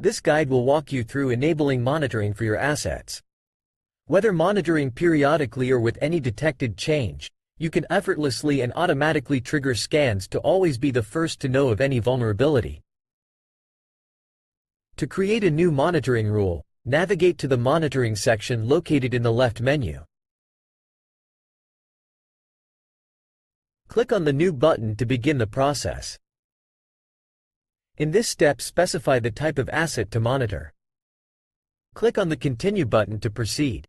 This guide will walk you through enabling monitoring for your assets. Whether monitoring periodically or with any detected change, you can effortlessly and automatically trigger scans to always be the first to know of any vulnerability. To create a new monitoring rule, navigate to the Monitoring section located in the left menu. Click on the New button to begin the process. In this step, specify the type of asset to monitor. Click on the Continue button to proceed.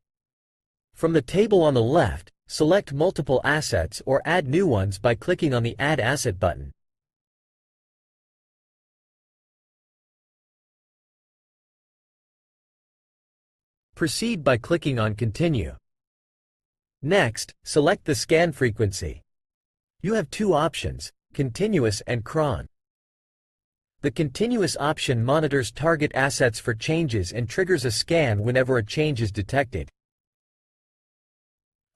From the table on the left, select multiple assets or add new ones by clicking on the Add Asset button. Proceed by clicking on Continue. Next, select the scan frequency. You have two options, continuous and cron. The continuous option monitors target assets for changes and triggers a scan whenever a change is detected.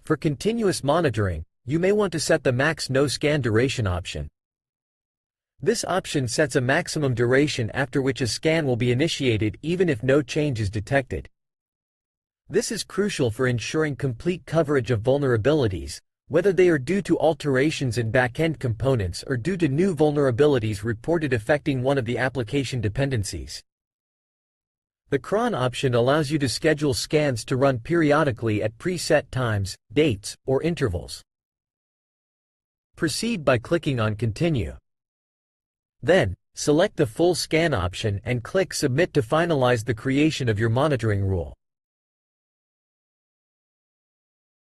For continuous monitoring, you may want to set the max no scan duration option. This option sets a maximum duration after which a scan will be initiated even if no change is detected. This is crucial for ensuring complete coverage of vulnerabilities, whether they are due to alterations in back-end components or due to new vulnerabilities reported affecting one of the application dependencies. The cron option allows you to schedule scans to run periodically at preset times, dates, or intervals. Proceed by clicking on Continue. Then, select the full scan option and click Submit to finalize the creation of your monitoring rule.